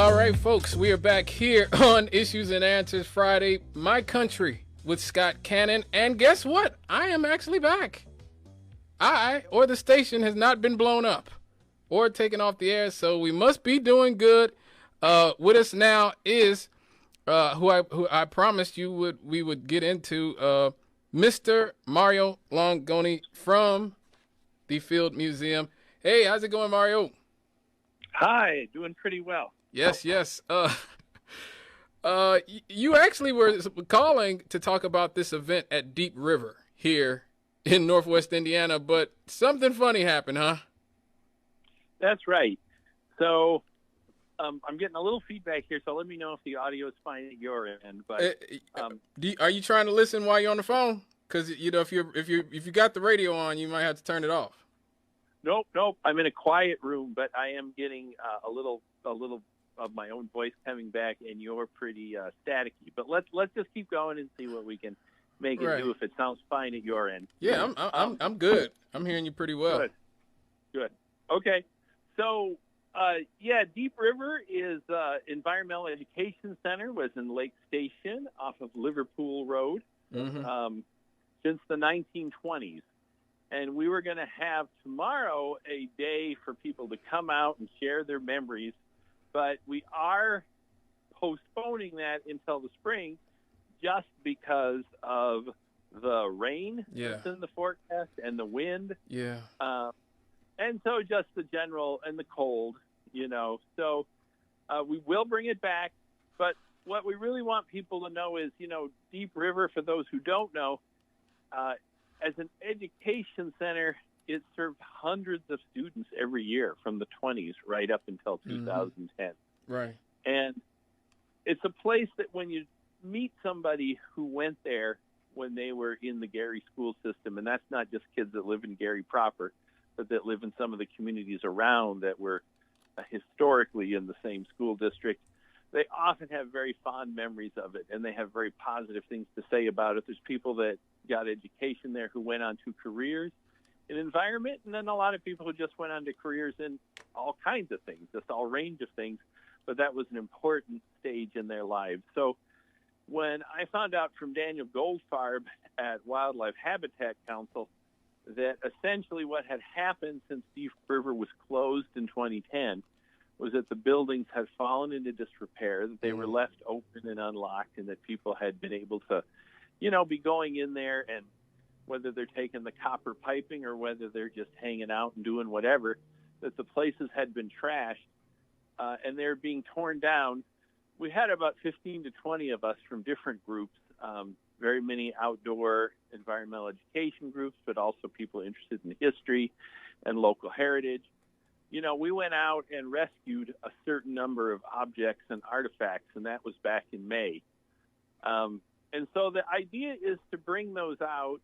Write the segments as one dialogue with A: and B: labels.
A: All right, folks, we are back here on Issues and Answers Friday, My Country with Scott Cannon. And guess what? I am actually back. The station has not been blown up or taken off the air, so we must be doing good. With us now is who I promised we would get into, Mr. Mario Longoni from the Field Museum. Hey, how's it going, Mario?
B: Hi, doing pretty well.
A: Yes. You actually were calling to talk about this event at Deep River here in Northwest Indiana, but something funny happened, huh?
B: That's right. So I'm getting a little feedback here, so let me know if the audio is fine at your end. But
A: are you trying to listen while you're on the phone? Because if you got the radio on, you might have to turn it off.
B: Nope. I'm in a quiet room, but I am getting a little of my own voice coming back, and you're pretty staticky. But let's just keep going and see what we can make it do if it sounds fine at your end.
A: Yeah, I'm good. I'm hearing you pretty well.
B: Good. Okay. So Deep River is Environmental Education Center, was in Lake Station off of Liverpool Road since the 1920s. And we were going to have tomorrow a day for people to come out and share their memories, but we are postponing that until the spring just because of the rain that's in the forecast and the wind.
A: Yeah.
B: And so just the general and the cold, So we will bring it back, but what we really want people to know is, Deep River, for those who don't know, as an education center, it served hundreds of students every year from the 20s right up until 2010.
A: Right.
B: And it's a place that when you meet somebody who went there when they were in the Gary school system, and that's not just kids that live in Gary proper, but that live in some of the communities around that were historically in the same school district, they often have very fond memories of it, and they have very positive things to say about it. There's people that got education there who went on to careers in environment, and then a lot of people who just went on to careers in all kinds of things, just all range of things, but that was an important stage in their lives. So when I found out from Daniel Goldfarb at Wildlife Habitat Council that essentially what had happened since Deep River was closed in 2010 was that the buildings had fallen into disrepair, that they were left open and unlocked, and that people had been able to, be going in there, and whether they're taking the copper piping or whether they're just hanging out and doing whatever, that the places had been trashed and they're being torn down. We had about 15 to 20 of us from different groups, very many outdoor environmental education groups, but also people interested in history and local heritage. We went out and rescued a certain number of objects and artifacts, and that was back in May. And so the idea is to bring those out,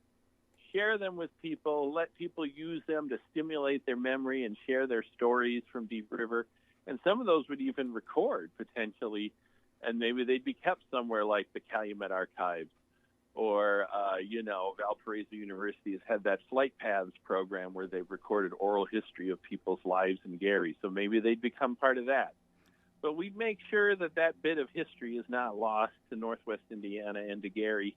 B: share them with people, let people use them to stimulate their memory and share their stories from Deep River. And some of those would even record potentially, and maybe they'd be kept somewhere like the Calumet Archives or, Valparaiso University has had that Flight Paths program where they've recorded oral history of people's lives in Gary. So maybe they'd become part of that. But we make sure that that bit of history is not lost to Northwest Indiana and to Gary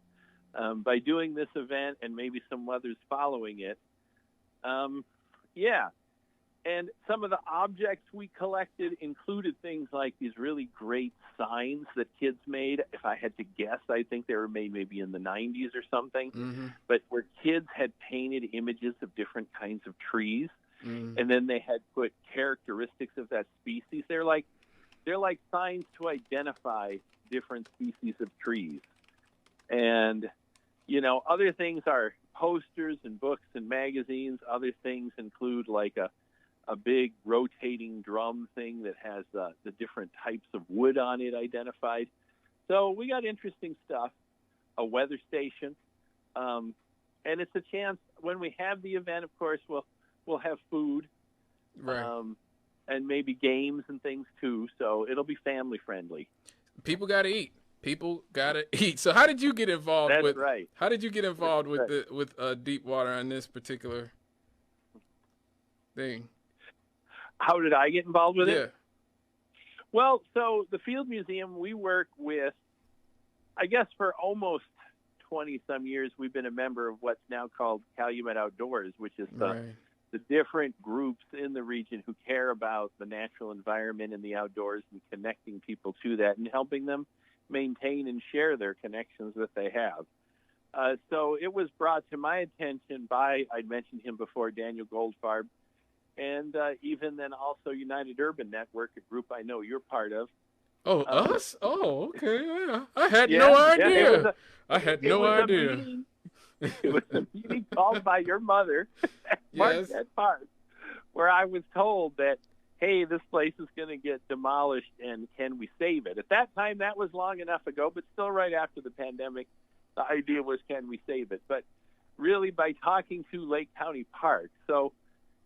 B: by doing this event and maybe some others following it. And some of the objects we collected included things like these really great signs that kids made. If I had to guess, I think they were made maybe in the 90s or something, but where kids had painted images of different kinds of trees, and then they had put characteristics of that species. They're like signs to identify different species of trees. And, other things are posters and books and magazines. Other things include like a big rotating drum thing that has the different types of wood on it identified. So we got interesting stuff, a weather station. And it's a chance when we have the event, of course, we'll have food.
A: Right.
B: And maybe games and things too. So it'll be family friendly.
A: People got to eat. So how did you get involved
B: That's
A: with?
B: right.
A: How did you get involved with Deep Water on this particular thing?
B: How did I get involved with it? Well, so the Field Museum, we work with, I guess for almost 20-some years, we've been a member of what's now called Calumet Outdoors, which is the different groups in the region who care about the natural environment and the outdoors and connecting people to that and helping them maintain and share their connections that they have. So it was brought to my attention by, I'd mentioned him before, Daniel Goldfarb, and even then also United Urban Network, a group I know you're part of.
A: Oh, us? Oh, okay. Yeah. I had no idea. I had no idea.
B: It was a meeting called by your mother at Marquette Park, where I was told that, hey, this place is going to get demolished, and can we save it? At that time, that was long enough ago, but still right after the pandemic, the idea was, can we save it? But really by talking to Lake County Park. So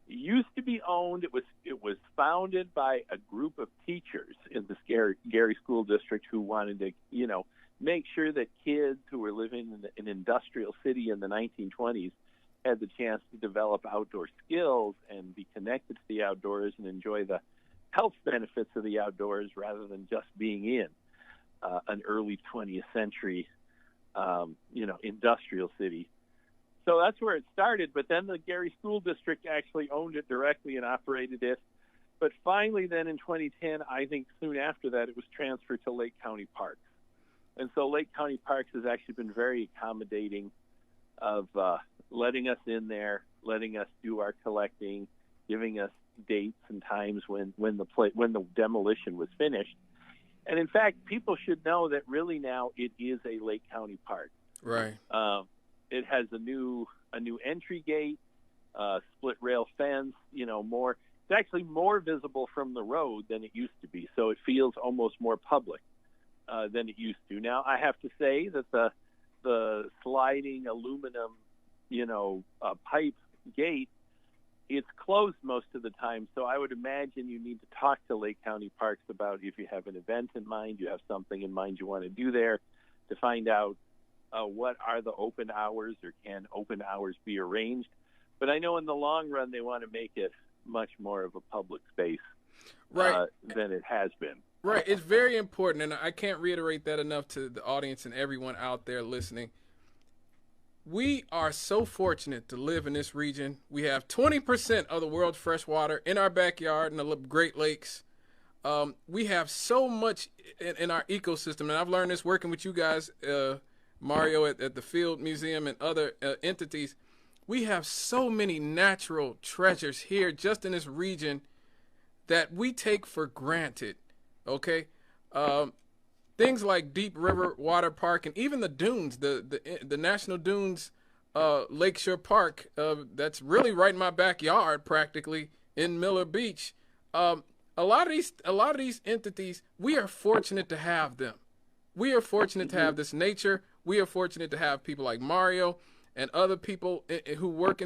B: it used to be owned. It was founded by a group of teachers in this Gary School District who wanted to, make sure that kids who were living in an industrial city in the 1920s had the chance to develop outdoor skills and be connected to the outdoors and enjoy the health benefits of the outdoors rather than just being in an early 20th century, industrial city. So that's where it started. But then the Gary School District actually owned it directly and operated it. But finally, then in 2010, I think soon after that, it was transferred to Lake County Parks. And so Lake County Parks has actually been very accommodating of letting us in there, letting us do our collecting, giving us dates and times when the demolition was finished. And in fact, people should know that really now it is a Lake County Park.
A: Right.
B: It has a new entry gate, split rail fence. More. It's actually more visible from the road than it used to be. So it feels almost more public than it used to. Now, I have to say that the sliding aluminum, pipe gate, it's closed most of the time. So I would imagine you need to talk to Lake County Parks about if you have an event in mind, you have something in mind you want to do there, to find out what are the open hours, or can open hours be arranged. But I know in the long run they want to make it much more of a public space than it has been.
A: Right. It's very important, and I can't reiterate that enough to the audience and everyone out there listening. We are so fortunate to live in this region. We have 20% of the world's fresh water in our backyard in the Great Lakes. We have so much in our ecosystem, and I've learned this working with you guys, Mario, at the Field Museum and other entities. We have so many natural treasures here just in this region that we take for granted, okay? Things like Deep River Water Park and even the dunes, the National Dunes Lakeshore Park, that's really right in my backyard practically in Miller Beach. A lot of these entities, we are fortunate to have them. We are fortunate to have this nature. We are fortunate to have people like Mario and other people who work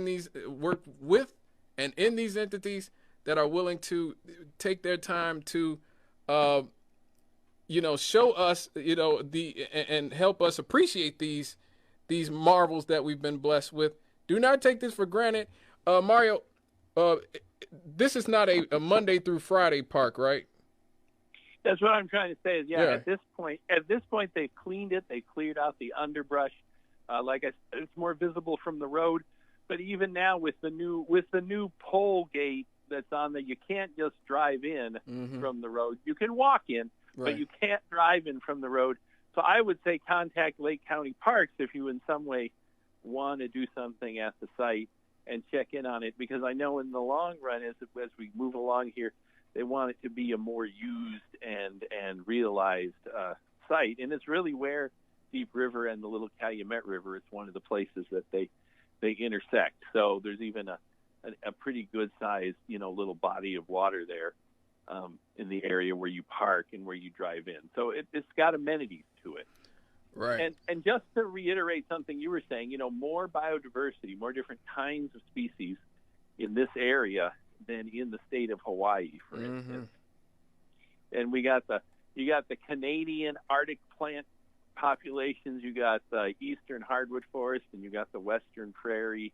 A: with and in these entities that are willing to take their time to, show us, and help us appreciate these marvels that we've been blessed with. Do not take this for granted. Mario, this is not a Monday through Friday park, right?
B: That's what I'm trying to say. At this point, they've cleaned it. They cleared out the underbrush. Like I said, it's more visible from the road. But even now, with the new pole gate that's on there, you can't just drive in from the road. You can walk in, but you can't drive in from the road. So I would say contact Lake County Parks if you in some way want to do something at the site and check in on it, because I know in the long run, as we move along here, they want it to be a more used and realized site. And it's really where Deep River and the Little Calumet River, it's one of the places that they intersect. So there's even a pretty good sized, little body of water there in the area where you park and where you drive in. So it's got amenities to it.
A: Right.
B: And just to reiterate something you were saying, more biodiversity, more different kinds of species in this area than in the state of Hawaii, for instance. And you got the Canadian Arctic plant populations, you got the eastern hardwood forest, and you got the western prairie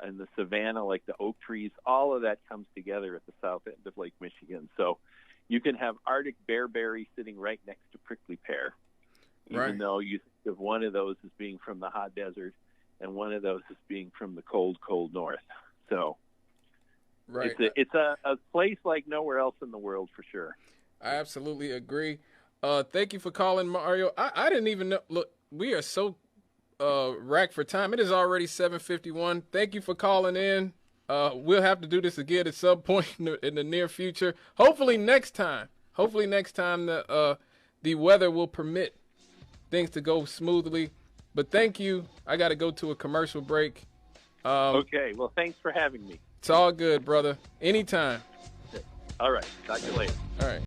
B: and the savanna, like the oak trees. All of that comes together at the south end of Lake Michigan. So You can have Arctic bearberry sitting right next to prickly pear, even though you think of one of those as being from the hot desert and one of those as being from the cold, cold north. So it's a place like nowhere else in the world for sure.
A: I absolutely agree. Thank you for calling, Mario. I didn't even know. Look, we are so racked for time. It is already 7:51. Thank you for calling in. We'll have to do this again at some point in the near future. Hopefully next time the weather will permit things to go smoothly. But thank you. I got to go to a commercial break.
B: Okay. Well, thanks for having me.
A: It's all good, brother. Anytime.
B: All right. Talk to you later.
A: All right.